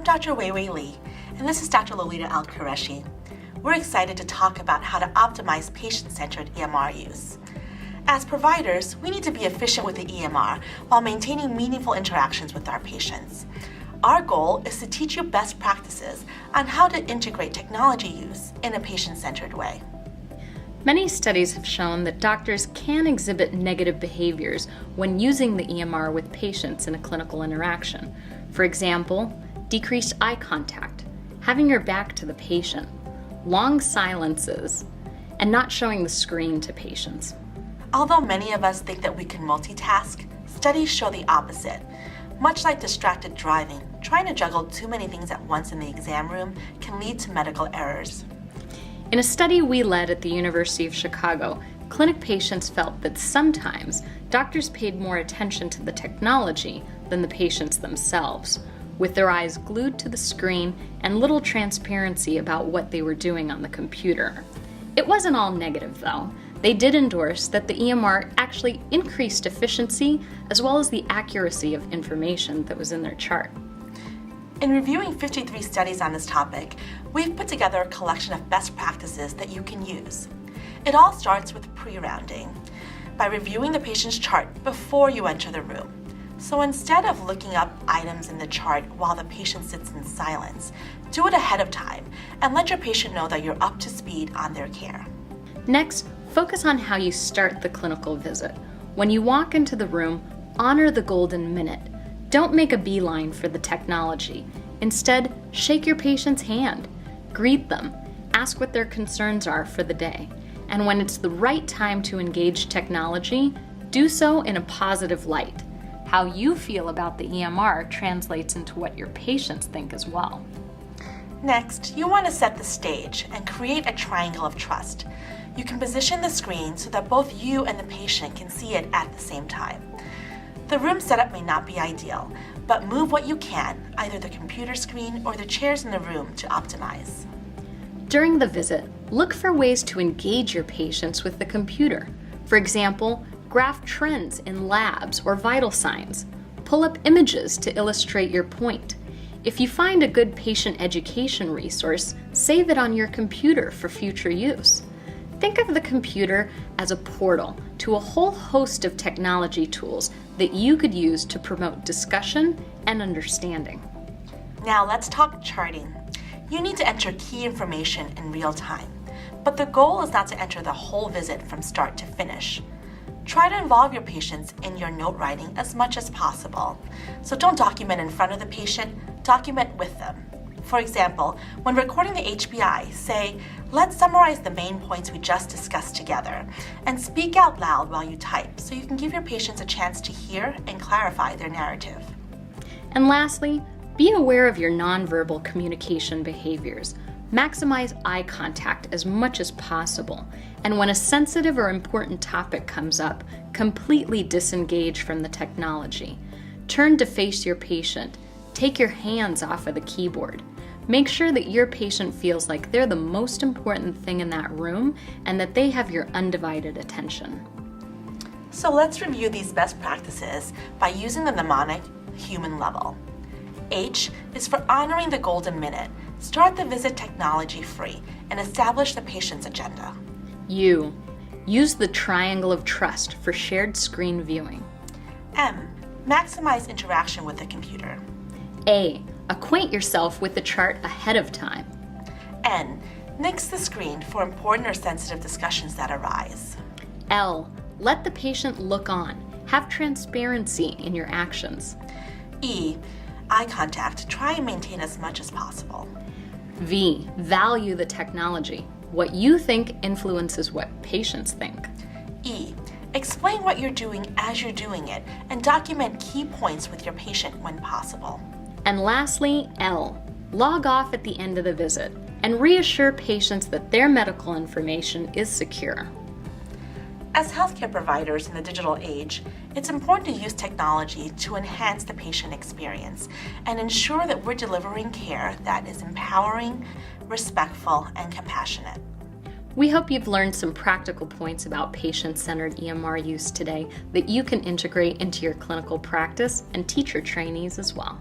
I'm Dr. Weiwei Li, and this is Dr. Lolita Al-Qureshi. We're excited to talk about how to optimize patient-centered EMR use. As providers, we need to be efficient with the EMR while maintaining meaningful interactions with our patients. Our goal is to teach you best practices on how to integrate technology use in a patient-centered way. Many studies have shown that doctors can exhibit negative behaviors when using the EMR with patients in a clinical interaction. For example, decreased eye contact, having your back to the patient, long silences, and not showing the screen to patients. Although many of us think that we can multitask, studies show the opposite. Much like distracted driving, trying to juggle too many things at once in the exam room can lead to medical errors. In a study we led at the University of Chicago, clinic patients felt that sometimes doctors paid more attention to the technology than the patients themselves, with their eyes glued to the screen and little transparency about what they were doing on the computer. It wasn't all negative, though. They did endorse that the EMR actually increased efficiency as well as the accuracy of information that was in their chart. In reviewing 53 studies on this topic, we've put together a collection of best practices that you can use. It all starts with pre-rounding, by reviewing the patient's chart before you enter the room. So instead of looking up items in the chart while the patient sits in silence, do it ahead of time and let your patient know that you're up to speed on their care. Next, focus on how you start the clinical visit. When you walk into the room, honor the golden minute. Don't make a beeline for the technology. Instead, shake your patient's hand, greet them, ask what their concerns are for the day. And when it's the right time to engage technology, do so in a positive light. How you feel about the EMR translates into what your patients think as well. Next, you want to set the stage and create a triangle of trust. You can position the screen so that both you and the patient can see it at the same time. The room setup may not be ideal, but move what you can, either the computer screen or the chairs in the room, to optimize. During the visit, look for ways to engage your patients with the computer. For example, graph trends in labs or vital signs. Pull up images to illustrate your point. If you find a good patient education resource, save it on your computer for future use. Think of the computer as a portal to a whole host of technology tools that you could use to promote discussion and understanding. Now let's talk charting. You need to enter key information in real time, but the goal is not to enter the whole visit from start to finish. Try to involve your patients in your note writing as much as possible. So don't document in front of the patient, document with them. For example, when recording the HBI, say, let's summarize the main points we just discussed together, and speak out loud while you type so you can give your patients a chance to hear and clarify their narrative. And lastly, be aware of your nonverbal communication behaviors. Maximize eye contact as much as possible, and when a sensitive or important topic comes up, completely disengage from the technology. Turn to face your patient. Take your hands off of the keyboard. Make sure that your patient feels like they're the most important thing in that room and that they have your undivided attention. So let's review these best practices by using the mnemonic human level. H is for honoring the golden minute. Start the visit technology free and establish the patient's agenda. U, use the triangle of trust for shared screen viewing. M, maximize interaction with the computer. A, acquaint yourself with the chart ahead of time. N, nix the screen for important or sensitive discussions that arise. L, let the patient look on. Have transparency in your actions. E, eye contact. Try and maintain as much as possible. V, value the technology. What you think influences what patients think. E, explain what you're doing as you're doing it and document key points with your patient when possible. And lastly, L, log off at the end of the visit and reassure patients that their medical information is secure. As healthcare providers in the digital age, it's important to use technology to enhance the patient experience and ensure that we're delivering care that is empowering, respectful, and compassionate. We hope you've learned some practical points about patient-centered EMR use today that you can integrate into your clinical practice and teach your trainees as well.